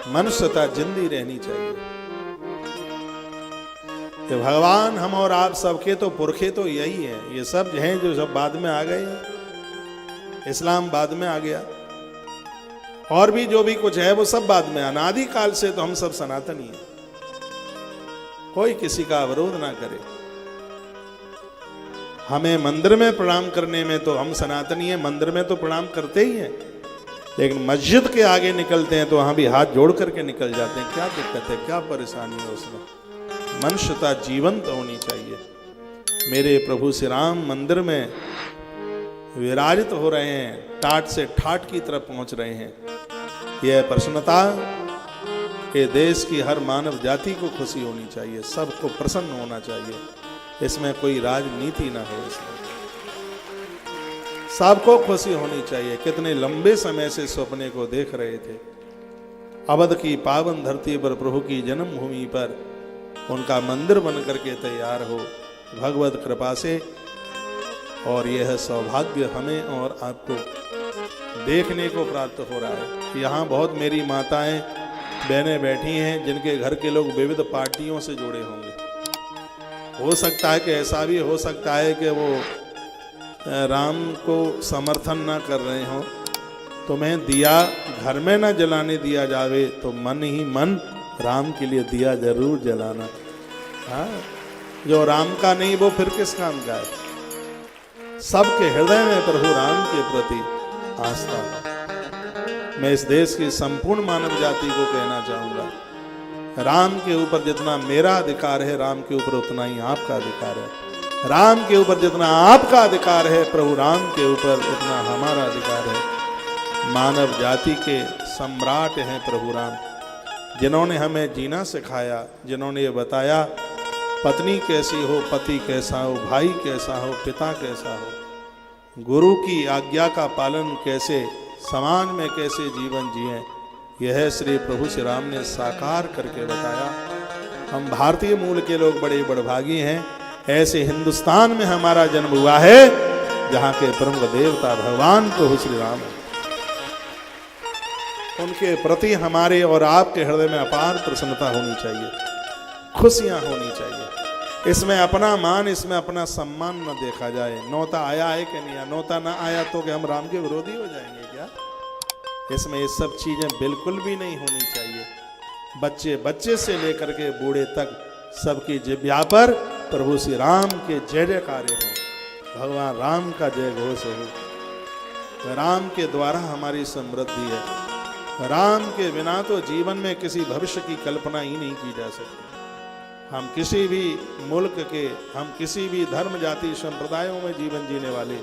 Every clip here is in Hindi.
मनुष्यता जिंदी रहनी चाहिए कि भगवान हम और आप सबके तो पुरखे तो यही है। ये सब हैं जो सब बाद में आ गए हैं, इस्लाम बाद में आ गया, और भी जो भी कुछ है वो सब बाद में। अनादि काल से तो हम सब सनातनी हैं, कोई किसी का अवरोध ना करे। हमें मंदिर में प्रणाम करने में तो हम सनातनी हैं, मंदिर में तो प्रणाम करते ही हैं, लेकिन मस्जिद के आगे निकलते हैं तो वहां भी हाथ जोड़ करके निकल जाते हैं। क्या दिक्कत है, क्या परेशानी है उसमें? मनुष्यता जीवंत होनी चाहिए। मेरे प्रभु श्री राम मंदिर में विराजित हो रहे हैं, टाट से ठाट की तरफ पहुंच रहे हैं। यह प्रसन्नता के देश की हर मानव जाति को खुशी होनी चाहिए, सबको प्रसन्न होना चाहिए। इसमें कोई राजनीति ना हो, इसमें सबको खुशी होनी चाहिए। कितने लंबे समय से सपने को देख रहे थे, अवध की पावन धरती पर प्रभु की जन्मभूमि पर उनका मंदिर बन करके तैयार हो भगवत कृपा से। और यह सौभाग्य हमें और आपको देखने को प्राप्त हो रहा है। यहाँ बहुत मेरी माताएं बहनें बैठी हैं जिनके घर के लोग विविध पार्टियों से जुड़े होंगे। हो सकता है कि ऐसा भी हो सकता है कि वो राम को समर्थन ना कर रहे हो। तुम्हें दिया घर में ना जलाने दिया जावे तो मन ही मन राम के लिए दिया जरूर जलाना। हाँ, जो राम का नहीं वो फिर किस काम का है? सबके हृदय में प्रभु राम के प्रति आस्था है। मैं इस देश की संपूर्ण मानव जाति को कहना चाहूंगा, राम के ऊपर जितना मेरा अधिकार है, राम के ऊपर उतना ही आपका अधिकार है। राम के ऊपर जितना आपका अधिकार है, प्रभु राम के ऊपर उतना हमारा अधिकार है। मानव जाति के सम्राट हैं प्रभु राम, जिन्होंने हमें जीना सिखाया, जिन्होंने ये बताया पत्नी कैसी हो, पति कैसा हो, भाई कैसा हो, पिता कैसा हो, गुरु की आज्ञा का पालन कैसे, समाज में कैसे जीवन जिए, यह श्री प्रभु श्री राम ने साकार करके बताया। हम भारतीय मूल के लोग बड़े बड़भागी हैं, ऐसे हिंदुस्तान में हमारा जन्म हुआ है जहाँ के प्रमुख देवता भगवान प्रभु श्री राम है। उनके प्रति हमारे और आपके हृदय में अपार प्रसन्नता होनी चाहिए, खुशियां होनी चाहिए। इसमें अपना मान, इसमें अपना सम्मान न देखा जाए। नौता आया है कि नहीं, नौता ना आया तो कि हम राम के विरोधी हो जाएंगे क्या? इसमें ये सब चीजें बिल्कुल भी नहीं होनी चाहिए। बच्चे बच्चे से लेकर के बूढ़े तक सबकी जिह्वा पर प्रभु श्री राम के जय जयकारे हो, भगवान राम का जय घोष हो। राम के द्वारा हमारी समृद्धि है। राम के बिना तो जीवन में किसी भविष्य की कल्पना ही नहीं की जा सकती। हम किसी भी मुल्क के, हम किसी भी धर्म जाति संप्रदायों में जीवन जीने वाले,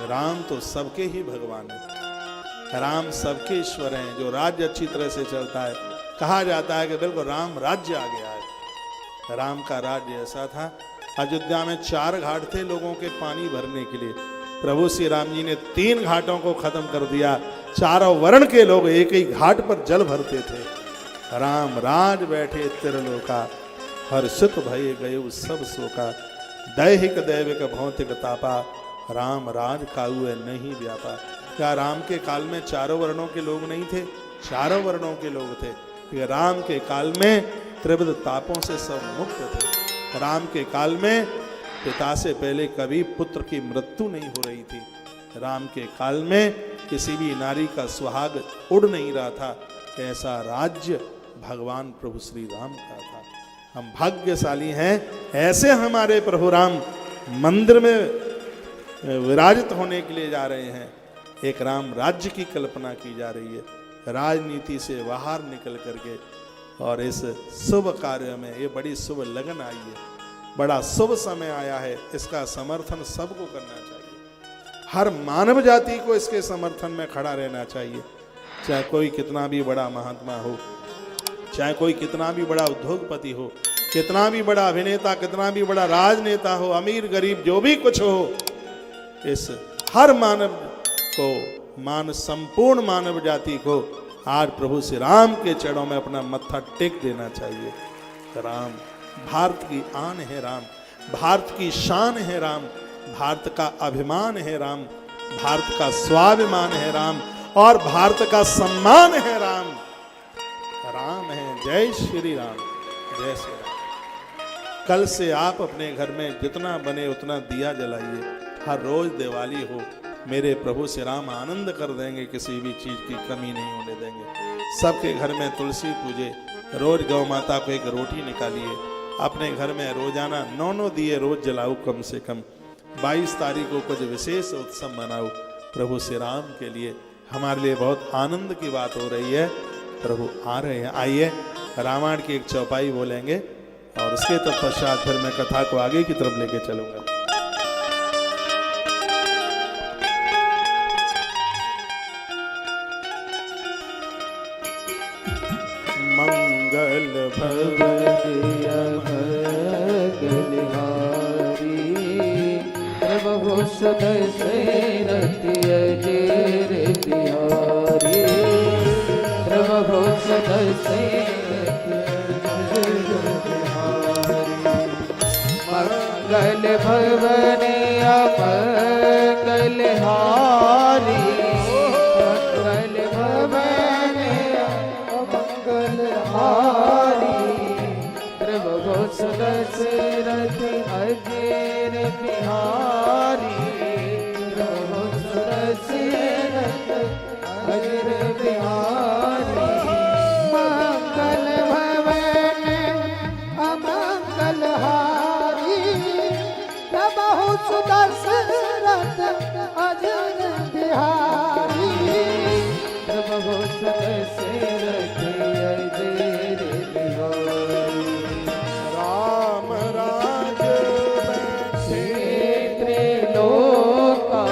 राम तो सबके ही भगवान है। राम सबके ईश्वर हैं। जो राज्य अच्छी तरह से चलता है, कहा जाता है कि बिल्कुल राम राज्य आ गया है। राम का राज्य ऐसा था, अयोध्या में 4 घाट थे लोगों के पानी भरने के लिए। प्रभु श्री राम जी ने 3 घाटों को खत्म कर दिया। चारों वर्ण के लोग एक ही घाट पर जल भरते थे। राम राज बैठे त्रिलोका, हर्षित भय गयो सब शोका। दैहिक दैविक भौतिक तापा, राम राज काऊ नहीं व्यापा। क्या राम के काल में चारों वर्णों के लोग नहीं थे? चारों वर्णों के लोग थे। राम के काल में त्रिविध तापों से सब मुक्त थे। राम के काल में पिता से पहले कभी पुत्र की मृत्यु नहीं हो रही थी। राम के काल में किसी भी नारी का सुहाग उड़ नहीं रहा था। ऐसा राज्य भगवान प्रभु श्री राम का था। हम भाग्यशाली हैं, ऐसे हमारे प्रभु राम मंदिर में विराजित होने के लिए जा रहे हैं। एक राम राज्य की कल्पना की जा रही है, राजनीति से बाहर निकल करके। और इस शुभ कार्य में ये बड़ी शुभ लगन आई है, बड़ा शुभ समय आया है। इसका समर्थन सबको करना चाहिए। हर मानव जाति को इसके समर्थन में खड़ा रहना चाहिए। चाहे कोई कितना भी बड़ा महात्मा हो, चाहे कोई कितना भी बड़ा उद्योगपति हो, कितना भी बड़ा अभिनेता, कितना भी बड़ा राजनेता हो, अमीर गरीब जो भी कुछ हो, इस हर मानव को, संपूर्ण मानव जाति को आज प्रभु श्री राम के चरणों में अपना मत्था टेक देना चाहिए। राम भारत की आन है, राम भारत की शान है, राम भारत का अभिमान है, राम भारत का स्वाभिमान है, राम और भारत का सम्मान है, राम। जय श्री राम, जय श्री राम। कल से आप अपने घर में जितना बने उतना दिया जलाइए, हर रोज दिवाली हो। मेरे प्रभु श्री राम आनंद कर देंगे, किसी भी चीज की कमी नहीं होने देंगे। सबके घर में तुलसी पूजे, रोज गौ माता को एक रोटी निकालिए, अपने घर में रोजाना 9 दिए रोज जलाओ कम से कम। 22 तारीख को कुछ विशेष उत्सव मनाओ प्रभु श्री राम के लिए। हमारे लिए बहुत आनंद की बात हो रही है, प्रभु आ रहे हैं। आइए रामायण की एक चौपाई बोलेंगे और उसके तत्पश्चात फिर मैं कथा को आगे की तरफ लेके चलूंगा। मंगल भगवतिया मंगलहारी, प्रभु सदस्य अजेर बिहारी, प्रभु सदस्य मंगल भवनिया मंगलहारी, मंगल भवनिया मंगलहारी, प्रभु सदस्य अजेर बिहारी, प्रभु सदस्य अजेर बिहारी, मंगल भवन अमंगलहारी, प्रभु सुदर्शनरथ अजेर बिहारी, प्रभु सदस्यरथ अजेर बिहारी। राम राज क्षेत्र लोका,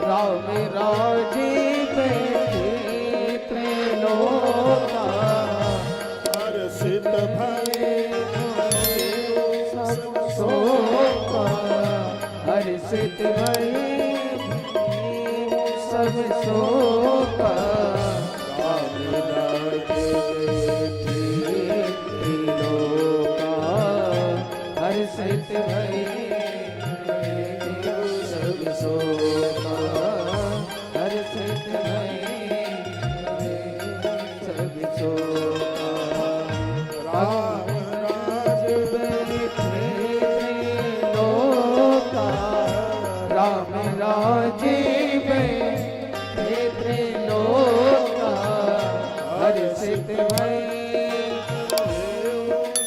राम राजे क्षेत्र लोका, हर्षित भये सब शोका, हर्षित भये सब शोका, राम राजे क्षेत्र लोका, हर्षित भये सब शोका, हर्षित भये सब शोका, राम राज लोका, राम राजे क्षेत्र लोका, हर्षित भये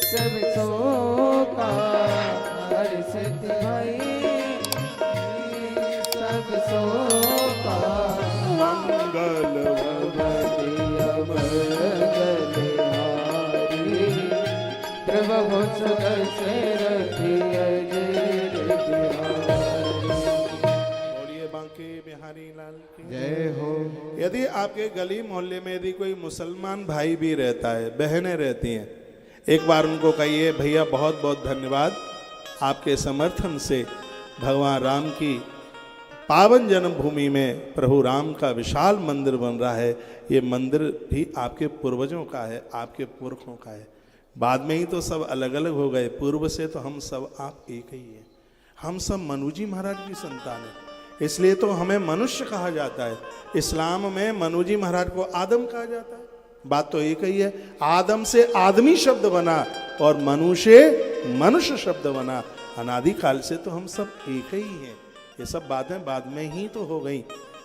सब शोका, हर्षित भये सब शोका, मंगल भगवतिया मंगलहारी, प्रभु सदस्य अजेर बिहारी। बोलिए बांके बिहारी लाल की जय हो। यदि आपके गली मोहल्ले में यदि कोई मुसलमान भाई भी रहता है, बहनें रहती हैं, एक बार उनको कहिए भैया बहुत बहुत धन्यवाद, आपके समर्थन से भगवान राम की पावन जन्मभूमि में प्रभु राम का विशाल मंदिर बन रहा है। ये मंदिर भी आपके पूर्वजों का है, आपके पुरखों का है। बाद में ही तो सब अलग अलग हो गए, पूर्व से तो हम सब आप एक ही हैं। हम सब मनु जी महाराज की संतान हैं, इसलिए तो हमें मनुष्य कहा जाता है। इस्लाम में मनु जी महाराज को आदम कहा जाता है। बात तो एक ही है, आदम से आदमी शब्द बना और मनु से मनुष्य शब्द बना। अनादिकाल से तो हम सब एक ही हैं। ये सब बातें बाद में ही तो हो गई।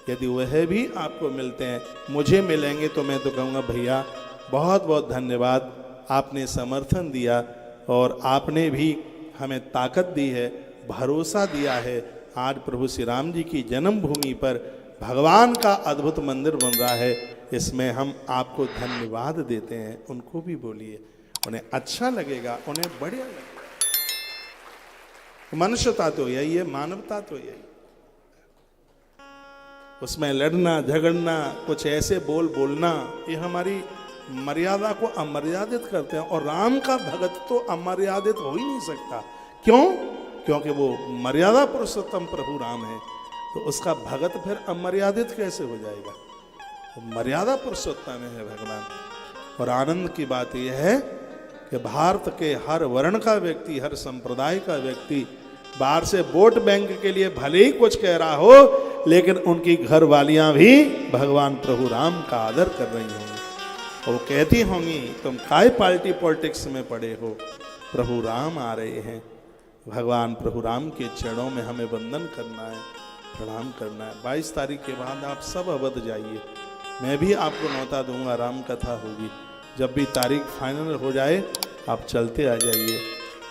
यदि वह भी आपको मिलते हैं, मुझे मिलेंगे, तो मैं तो कहूँगा भैया बहुत बहुत धन्यवाद, आपने समर्थन दिया और आपने भी हमें ताकत दी है, भरोसा दिया है। आज प्रभु श्री राम जी की जन्मभूमि पर भगवान का अद्भुत मंदिर बन रहा है, इसमें हम आपको धन्यवाद देते हैं। उनको भी बोलिए, उन्हें अच्छा लगेगा, उन्हें बढ़िया लगेगा। मनुष्यता तो यही है, मानवता तो यही। उसमें लड़ना झगड़ना, कुछ ऐसे बोलना, ये हमारी मर्यादा को अमर्यादित करते हैं। और राम का भगत तो अमर्यादित हो ही नहीं सकता। क्यों? क्योंकि वो मर्यादा पुरुषोत्तम प्रभु राम है, तो उसका भगत फिर अमर्यादित कैसे हो जाएगा? तो मर्यादा पुरुषोत्तम है भगवान। और आनंद की बात यह है कि भारत के हर वर्ण का व्यक्ति, हर संप्रदाय का व्यक्ति बाहर से वोट बैंक के लिए भले ही कुछ कह रहा हो, लेकिन उनकी घरवालियां भी भगवान प्रभु राम का आदर कर रही होंगी। और वो कहती होंगी तुम काय पार्टी पॉलिटिक्स में पड़े हो, प्रभु राम आ रहे हैं। भगवान प्रभु राम के चरणों में हमें वंदन करना है, प्रणाम करना है। 22 तारीख के बाद आप सब अवध जाइए, मैं भी आपको न्योता दूंगा, राम कथा होगी। जब भी तारीख फाइनल हो जाए आप चलते आ जाइए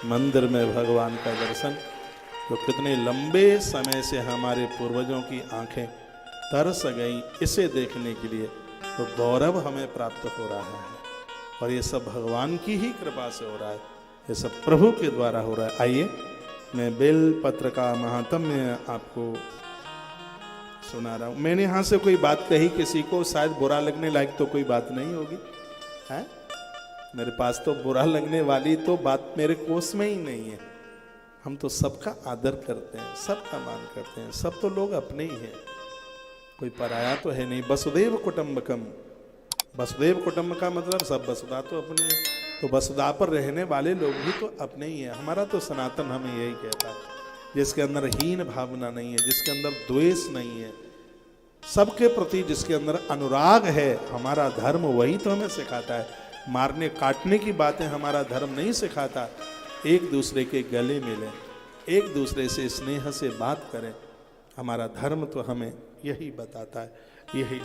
मंदिर में भगवान का दर्शन। तो कितने लंबे समय से हमारे पूर्वजों की आंखें तरस गई इसे देखने के लिए, तो गौरव हमें प्राप्त हो रहा है। और ये सब भगवान की ही कृपा से हो रहा है, ये सब प्रभु के द्वारा हो रहा है। आइए मैं बेल पत्र का महात्म्य आपको सुना रहा हूँ। मैंने यहाँ से कोई बात कही किसी को शायद बुरा लगने लायक तो कोई बात नहीं होगी, है? मेरे पास तो बुरा लगने वाली तो बात मेरे कोष में ही नहीं है। हम तो सबका आदर करते हैं, सबका मान करते हैं, सब तो लोग अपने ही हैं, कोई पराया तो है नहीं। वसुदेव कुटुंबकम, वसुदेव कुटुंब का मतलब सब, वसुधा तो अपनी है, तो वसुधा पर रहने वाले लोग भी तो अपने ही हैं। हमारा तो सनातन हमें यही कहता है, जिसके अंदर हीन भावना नहीं है, जिसके अंदर द्वेष नहीं है, सबके प्रति जिसके अंदर अनुराग है, हमारा धर्म वही तो हमें सिखाता है। मारने काटने की बातें हमारा धर्म नहीं सिखाता। एक दूसरे के गले मिलें, एक दूसरे से स्नेह से बात करें, हमारा धर्म तो हमें यही बताता है, यही